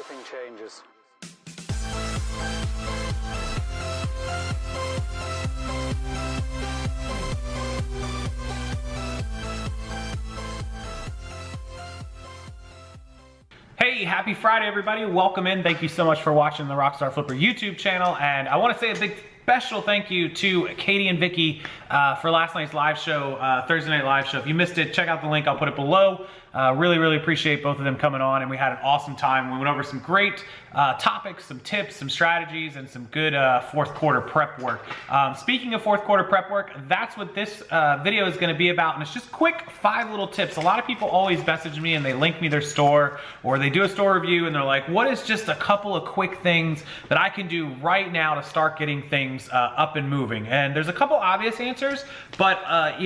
everything changes. Hey, happy Friday, everybody. Welcome in. Thank you so much for watching the Rockstarflipper YouTube channel. And I want to say a big special thank you to Katie and Vicky for last night's live show, Thursday night live show. If you missed it, check out the link. I'll put it below. Really appreciate both of them coming on, and we had an awesome time. We went over some great topics, some tips, some strategies, and some good fourth quarter prep work. Speaking of fourth quarter prep work, that's what this video is going to be about, and it's just quick 5 little tips. A lot of people always message me and they link me their store, or they do a store review and they're like, what is just a couple of quick things that I can do right now to start getting things up and moving? And there's a couple obvious answers, but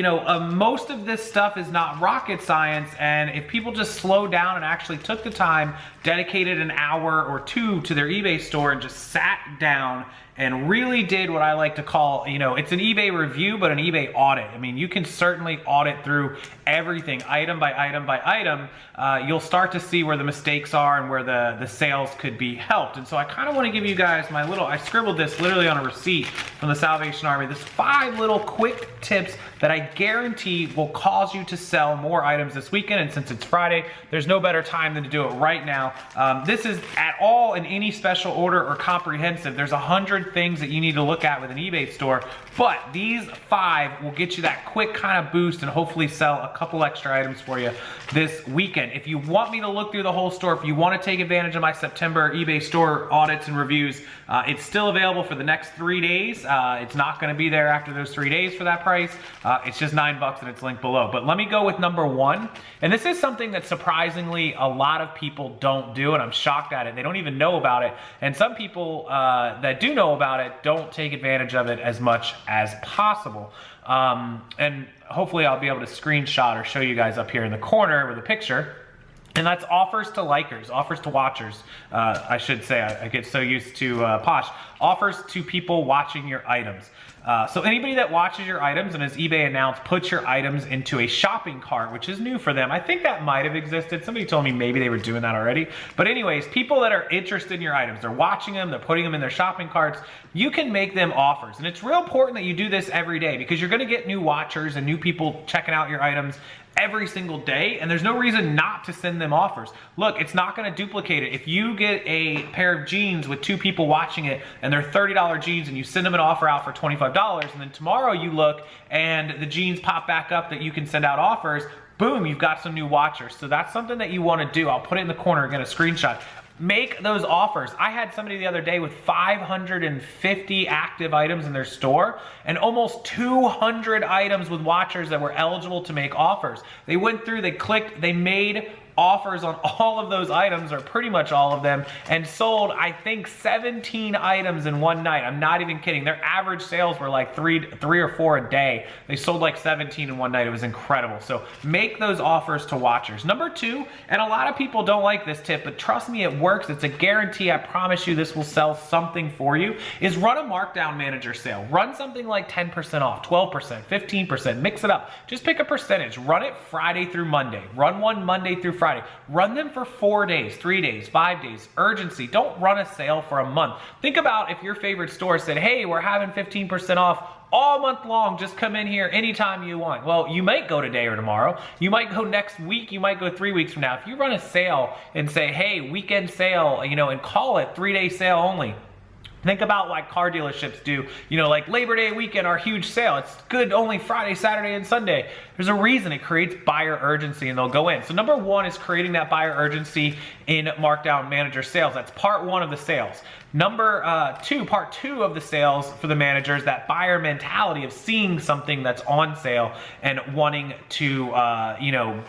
most of this stuff is not rocket science, and if people just slow down and actually took the time, dedicated an hour or 2 to their eBay store and just sat down and really did what I like to call, it's an eBay review, but an eBay audit. I mean, you can certainly audit through everything, item by item by item. You'll start to see where the mistakes are and where the sales could be helped. And so I kind of want to give you guys I scribbled this literally on a receipt from the Salvation Army. This 5 little quick tips that I guarantee will cause you to sell more items this weekend. And since it's Friday, there's no better time than to do it right now. This is at all in any special order or comprehensive. There's 100 things that you need to look at with an eBay store, but these 5 will get you that quick kind of boost and hopefully sell a couple extra items for you this weekend. If you want me to look through the whole store, if you want to take advantage of my September eBay store audits and reviews, it's still available for the next 3 days. It's not going to be there after those 3 days for that price. It's just $9 and it's linked below. But let me go with number 1. And this is something that surprisingly a lot of people don't do, and I'm shocked at it. They don't even know about it. And some people that do know about it don't take advantage of it as much as possible. And hopefully I'll be able to screenshot or show you guys up here in the corner with a picture. And that's offers to likers, offers to watchers, I should say. I get so used to posh. Offers to people watching your items. So anybody that watches your items, and as eBay announced, puts your items into a shopping cart, which is new for them. I think that might have existed. Somebody told me maybe they were doing that already. But anyways, people that are interested in your items, they're watching them, they're putting them in their shopping carts, you can make them offers. And it's real important that you do this every day, because you're gonna get new watchers and new people checking out your items every single day, and there's no reason not to send them offers. Look, it's not going to duplicate it. If you get a pair of jeans with 2 people watching it and they're $30 jeans and you send them an offer out for $25, and then tomorrow you look and the jeans pop back up that you can send out offers, boom, you've got some new watchers. So that's something that you want to do. I'll put it in the corner, again, a screenshot. Make those offers. I had somebody the other day with 550 active items in their store and almost 200 items with watchers that were eligible to make offers. They went through, they clicked, they made offers on all of those items, or pretty much all of them, and sold, I think, 17 items in one night. I'm not even kidding. Their average sales were like three or 4 a day. They sold like 17 in one night. It was incredible. So make those offers to watchers. Number 2, and a lot of people don't like this tip, but trust me, it works. It's a guarantee. I promise you this will sell something for you, is run a markdown manager sale. Run something like 10% off, 12%, 15%, mix it up. Just pick a percentage. Run it Friday through Monday. Run one Monday through Friday. Run them for 4 days, 3 days, 5 days. Urgency. Don't run a sale for a month. Think about if your favorite store said, hey, we're having 15% off all month long. Just come in here anytime you want. Well, you might go today or tomorrow. You might go next week. You might go 3 weeks from now. If you run a sale and say, hey, weekend sale, and call it 3-day sale only. Think about like car dealerships do, like Labor Day weekend, our huge sale. It's good only Friday, Saturday, and Sunday. There's a reason. It creates buyer urgency and they'll go in. So number 1 is creating that buyer urgency in markdown manager sales. That's part 1 of the sales. Number 2, part 2 of the sales for the managers, that buyer mentality of seeing something that's on sale and wanting to,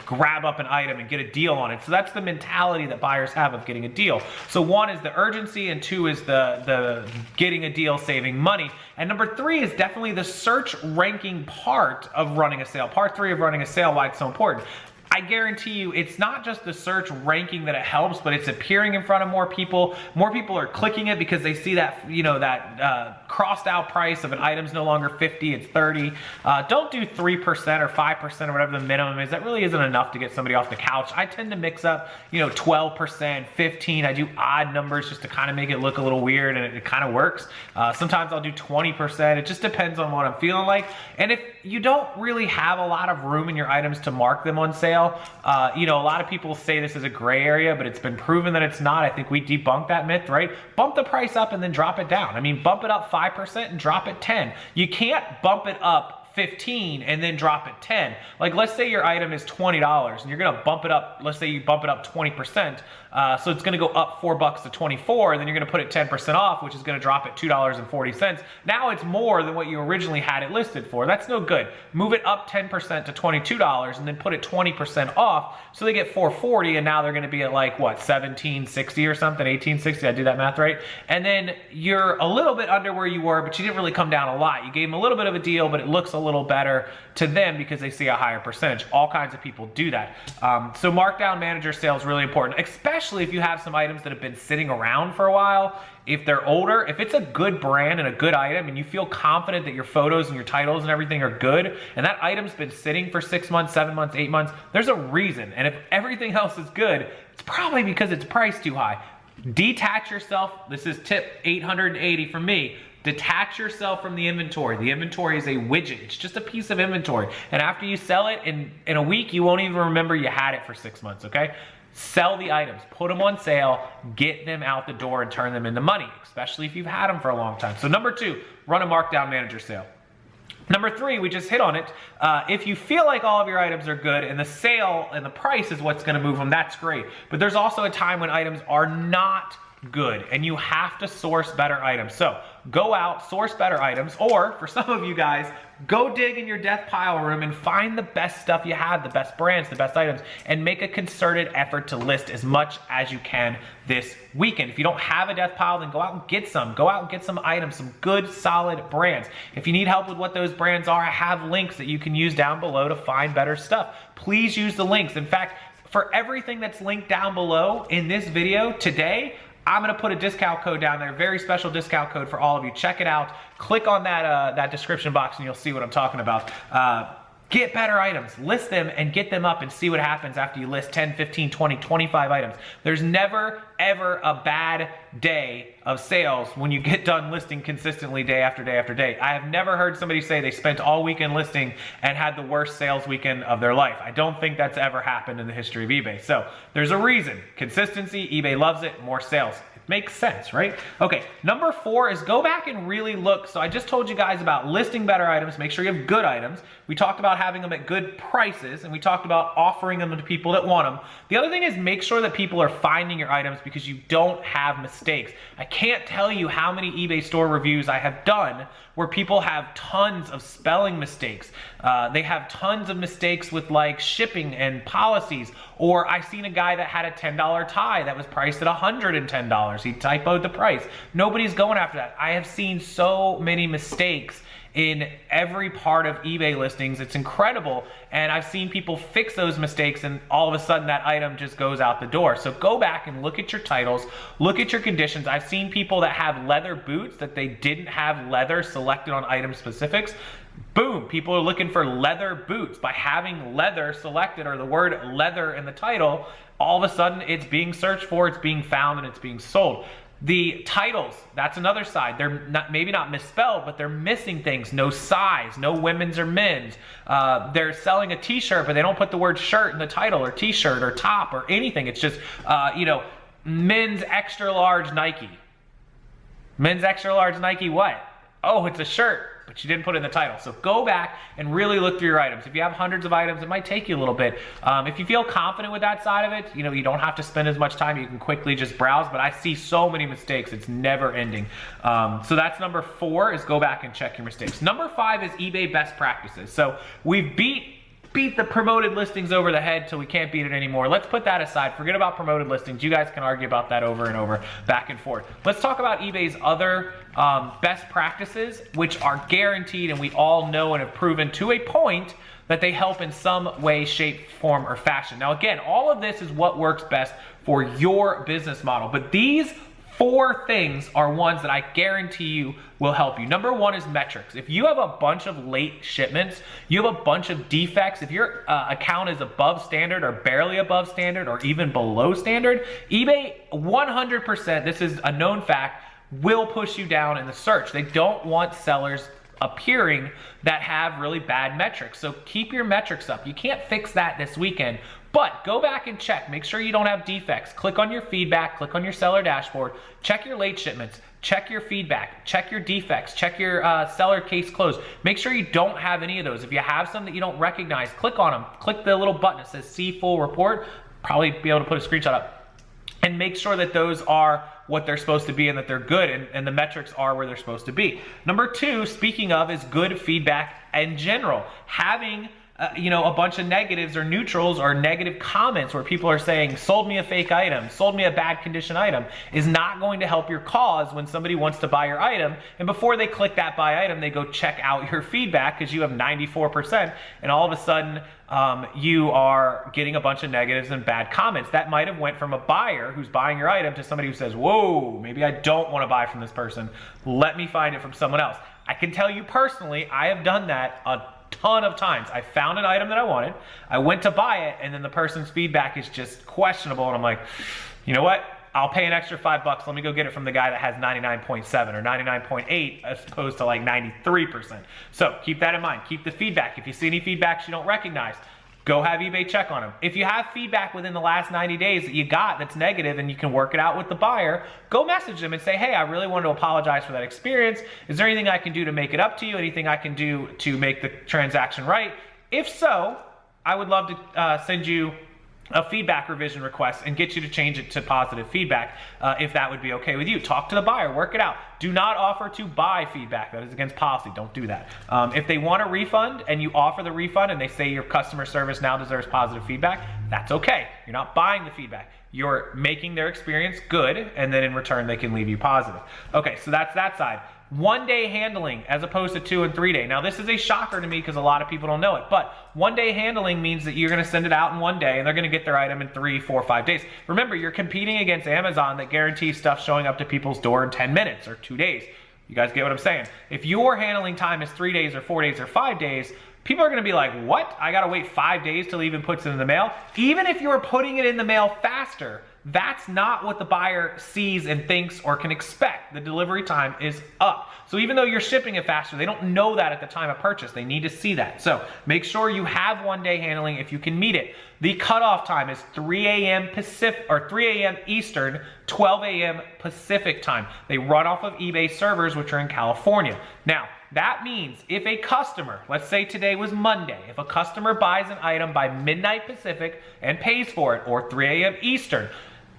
grab up an item and get a deal on it. So that's the mentality that buyers have of getting a deal. So 1 is the urgency, and 2 is the getting a deal, saving money. And number 3 is definitely the search ranking part of running a sale. Part 3 of running a sale, why it's so important. I guarantee you it's not just the search ranking that it helps, but it's appearing in front of more people. More people are clicking it because they see that, you know, that crossed out price of an item's no longer 50, it's 30. Don't do 3% or 5% or whatever the minimum is. That really isn't enough to get somebody off the couch. I tend to mix up, you know, 12%, 15. I do odd numbers just to kind of make it look a little weird, and it kind of works. Sometimes I'll do 20%. It just depends on what I'm feeling like. And if you don't really have a lot of room in your items to mark them on sale, you know, a lot of people say this is a gray area, but it's been proven that it's not. I think we debunked that myth, right? Bump the price up and then drop it down. I mean, bump it up 5% and drop it 10. You can't bump it up 15 and then drop it 10. Like, let's say your item is $20 and you're gonna bump it up, let's say you bump it up 20%, so it's gonna go up $4 to 24, and then you're gonna put it 10% off, which is gonna drop it $2.40. Now it's more than what you originally had it listed for. That's no good. Move it up 10% to $22 and then put it 20% off, so they get $4.40, and now they're gonna be at like, what, $17.60 or something, $18.60, did I do that math right? And then you're a little bit under where you were, but you didn't really come down a lot. You gave them a little bit of a deal, but it looks a little better to them because they see a higher percentage. All kinds of people do that. So markdown manager sale is really important, especially if you have some items that have been sitting around for a while. If they're older, if it's a good brand and a good item and you feel confident that your photos and your titles and everything are good, and that item's been sitting for 6 months, 7 months, 8 months, there's a reason. And if everything else is good, it's probably because it's priced too high. Detach yourself. This is tip 880 from me. Detach yourself from the inventory. The inventory is a widget. It's just a piece of inventory. And after you sell it, in a week, you won't even remember you had it for 6 months, okay? Sell the items, put them on sale, get them out the door and turn them into money, especially if you've had them for a long time. So number 2, run a markdown manager sale. Number 3, we just hit on it. If you feel like all of your items are good and the sale and the price is what's gonna move them, that's great. But there's also a time when items are not good and you have to source better items. So go out, source better items, or for some of you guys, go dig in your death pile room and find the best stuff you have, the best brands, the best items, and make a concerted effort to list as much as you can this weekend. If you don't have a death pile, then go out and get some. Go out and get some items, some good, solid brands. If you need help with what those brands are, I have links that you can use down below to find better stuff. Please use the links. In fact, for everything that's linked down below in this video today, I'm gonna put a discount code down there, very special discount code for all of you. Check it out. Click on that description box and you'll see what I'm talking about. Get better items, list them and get them up and see what happens after you list 10, 15, 20, 25 items. There's never, ever a bad day of sales when you get done listing consistently day after day after day. I have never heard somebody say they spent all weekend listing and had the worst sales weekend of their life. I don't think that's ever happened in the history of eBay. So there's a reason. Consistency, eBay loves it, more sales. Makes sense, right? Okay, number 4 is go back and really look. So I just told you guys about listing better items, make sure you have good items. We talked about having them at good prices, and we talked about offering them to people that want them. The other thing is make sure that people are finding your items because you don't have mistakes. I can't tell you how many eBay store reviews I have done where people have tons of spelling mistakes. They have tons of mistakes with like shipping and policies. Or I seen a guy that had a $10 tie that was priced at $110. He typoed the price. Nobody's going after that. I have seen so many mistakes in every part of eBay listings. It's incredible. And I've seen people fix those mistakes and all of a sudden that item just goes out the door. So go back and look at your titles, look at your conditions. I've seen people that have leather boots that they didn't have leather selected on item specifics. Boom, people are looking for leather boots. By having leather selected or the word leather in the title, all of a sudden it's being searched for, it's being found, and it's being sold. The titles, that's another side. They're not, maybe not misspelled, but they're missing things. No size, no women's or men's. They're selling a t-shirt, but they don't put the word shirt in the title, or t-shirt, or top, or anything. It's just, you know, men's extra large Nike. Men's extra large Nike what? Oh, it's a shirt, but you didn't put it in the title. So go back and really look through your items. If you have hundreds of items, it might take you a little bit. If you feel confident with that side of it, you know, you don't have to spend as much time. You can quickly just browse, but I see so many mistakes. It's never ending. So that's number 4, is go back and check your mistakes. Number 5 is eBay best practices. So we've beat the promoted listings over the head till we can't beat it anymore. Let's put that aside. Forget about promoted listings. You guys can argue about that over and over, back and forth. Let's talk about eBay's other best practices, which are guaranteed and we all know and have proven to a point that they help in some way, shape, form, or fashion. Now again, all of this is what works best for your business model, but these 4 things are ones that I guarantee you will help you. Number 1 is metrics. If you have a bunch of late shipments, you have a bunch of defects, if your account is above standard or barely above standard or even below standard, eBay 100%, this is a known fact, will push you down in the search. They don't want sellers appearing that have really bad metrics. So keep your metrics up. You can't fix that this weekend, but go back and check. Make sure you don't have defects. Click on your feedback, click on your seller dashboard, check your late shipments, check your feedback, check your defects, check your seller case closed. Make sure you don't have any of those. If you have some that you don't recognize, click on them. Click the little button that says see full report. Probably be able to put a screenshot up. And make sure that those are what they're supposed to be and that they're good and the metrics are where they're supposed to be. Number 2, speaking of, is good feedback in general. Having a bunch of negatives or neutrals or negative comments where people are saying, sold me a fake item, sold me a bad condition item, is not going to help your cause when somebody wants to buy your item. And before they click that buy item, they go check out your feedback because you have 94%. And all of a sudden, you are getting a bunch of negatives and bad comments. That might have went from a buyer who's buying your item to somebody who says, whoa, maybe I don't want to buy from this person. Let me find it from someone else. I can tell you personally, I have done that a ton of times. I found an item that I wanted, I went to buy it, and then the person's feedback is just questionable, and I'm like, you know what? I'll pay an extra $5. Let me go get it from the guy that has 99.7 or 99.8 as opposed to like 93%. So keep that in mind. Keep the feedback. If you see any feedbacks you don't recognize, go have eBay check on them. If you have feedback within the last 90 days that you got that's negative and you can work it out with the buyer, go message them and say, hey, I really wanted to apologize for that experience. Is there anything I can do to make it up to you? Anything I can do to make the transaction right? If so, I would love to send you a feedback revision request and get you to change it to positive feedback if that would be okay with you. Talk to the buyer, work it out. Do not offer to buy feedback. That is against policy. Don't do that. If they want a refund and you offer the refund and they say your customer service now deserves positive feedback, that's okay. You're not buying the feedback. You're making their experience good, and then in return they can leave you positive. Okay, so that's that side. 1-day handling as opposed to 2 and 3 day. Now this is a shocker to me because a lot of people don't know it, but 1-day handling means that you're gonna send it out in 1 day and they're gonna get their item in 3, 4, 5 days. Remember, you're competing against Amazon that guarantees stuff showing up to people's door in 10 minutes or 2 days. You guys get what I'm saying? If your handling time is 3 days or 4 days or 5 days, people are gonna be like, what? I gotta wait 5 days till it even puts it in the mail? Even if you're putting it in the mail faster, that's not what the buyer sees and thinks or can expect. The delivery time is up. So even though you're shipping it faster, they don't know that at the time of purchase. They need to see that. So make sure you have 1-day handling if you can meet it. The cutoff time is 3 a.m. Pacific or 3 a.m. Eastern, 12 a.m. Pacific time. They run off of eBay servers, which are in California. Now, that means if a customer, let's say today was Monday, if a customer buys an item by midnight Pacific and pays for it, or 3 a.m. Eastern,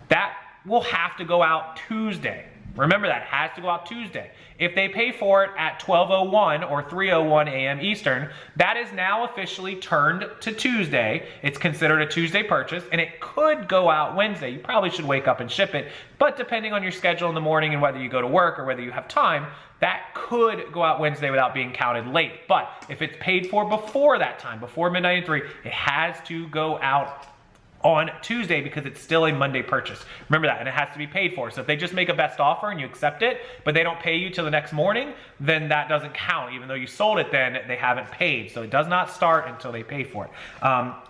that will have to go out Tuesday. Remember that, has to go out Tuesday. If they pay for it at 12:01 or 3:01 a.m. Eastern, that is now officially turned to Tuesday. It's considered a Tuesday purchase, and it could go out Wednesday. You probably should wake up and ship it, but depending on your schedule in the morning and whether you go to work or whether you have time, that could go out Wednesday without being counted late. But if it's paid for before that time, before midnight and 3, it has to go out on Tuesday because it's still a Monday purchase. Remember that, and it has to be paid for. So if they just make a best offer and you accept it, but they don't pay you till the next morning, then that doesn't count. Even though you sold it then, they haven't paid. So it does not start until they pay for it.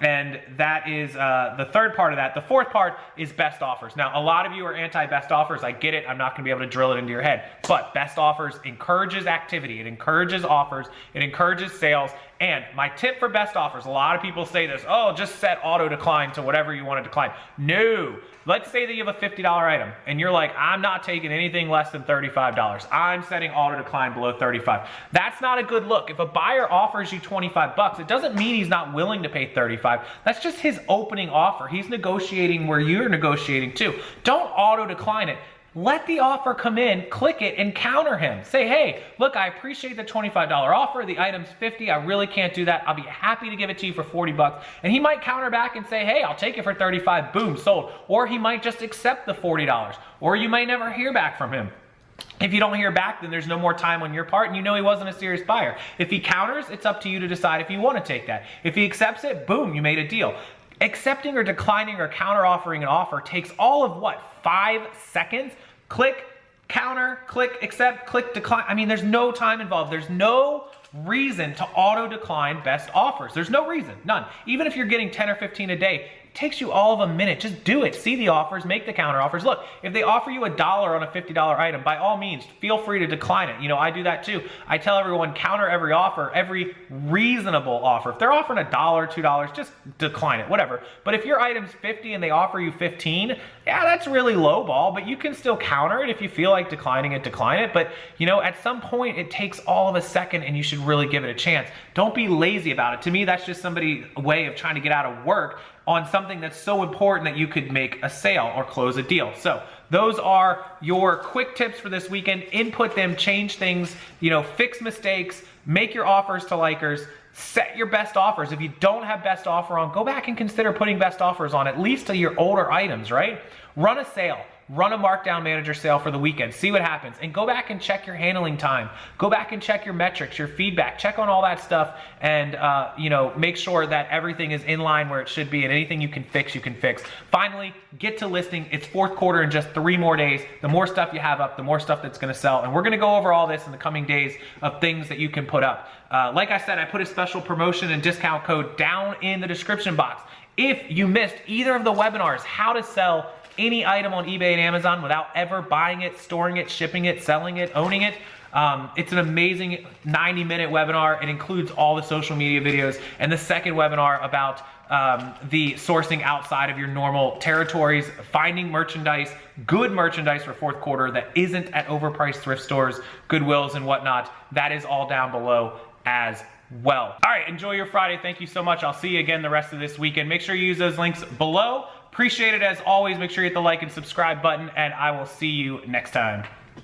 And that is the third part of that. The fourth part is best offers. Now, a lot of you are anti-best offers. I get it. I'm not gonna be able to drill it into your head. But best offers encourages activity. It encourages offers. It encourages sales. And my tip for best offers, a lot of people say this, oh, just set auto decline to whatever you want to decline. No, let's say that you have a $50 item and you're like, I'm not taking anything less than $35. I'm setting auto decline below 35. That's not a good look. If a buyer offers you 25 bucks, it doesn't mean he's not willing to pay 35. That's just his opening offer. He's negotiating where you're negotiating too. Don't auto decline it. Let the offer come in, click it, and counter him. Say, hey, look, I appreciate the $25 offer. The item's 50. I really can't do that. I'll be happy to give it to you for 40 bucks. And he might counter back and say, hey, I'll take it for 35. Boom, sold. Or he might just accept the $40. Or you might never hear back from him. If you don't hear back, then there's no more time on your part, and you know he wasn't a serious buyer. If he counters, it's up to you to decide if you want to take that. If he accepts it, boom, you made a deal. Accepting or declining or counter offering an offer takes all of what, 5 seconds? Click, counter, click, accept, click, decline. I mean, there's no time involved. There's no reason to auto decline best offers. There's no reason, none. Even if you're getting 10 or 15 a day, it takes you all of a minute. Just do it. See the offers, make the counter offers. Look, if they offer you $1 on a $50 item, by all means, feel free to decline it. You know, I do that too. I tell everyone, counter every offer, every reasonable offer. If they're offering $1, $2, just decline it, whatever. But if your item's 50 and they offer you 15, yeah, that's really low ball, but you can still counter it. If you feel like declining it, decline it. But you know, at some point it takes all of a second and you should really give it a chance. Don't be lazy about it. To me, that's just somebody's way of trying to get out of work on something that's so important that you could make a sale or close a deal. So those are your quick tips for this weekend. Input them, change things, you know, fix mistakes, make your offers to likers, set your best offers. If you don't have best offer on, go back and consider putting best offers on, at least to your older items, right? Run a sale. Run a markdown manager sale for the weekend, see what happens, and go back and check your handling time. Go back and check your metrics, your feedback, check on all that stuff, and you know, make sure that everything is in line where it should be, and anything you can fix, you can fix. Finally, get to listing. It's fourth quarter in just 3 more days. The more stuff you have up, the more stuff that's gonna sell, and we're gonna go over all this in the coming days of things that you can put up. Like I said, I put a special promotion and discount code down in the description box. If you missed either of the webinars, how to sell any item on eBay and Amazon without ever buying it, storing it, shipping it, selling it, owning it, it's an amazing 90-minute webinar. It includes all the social media videos, and the second webinar about the sourcing outside of your normal territories, finding merchandise, good merchandise for fourth quarter that isn't at overpriced thrift stores, Goodwills and whatnot. That is all down below as well. All right, enjoy your Friday. Thank you so much. I'll see you again the rest of this weekend. Make sure you use those links below. Appreciate it as always. Make sure you hit the like and subscribe button, and I will see you next time.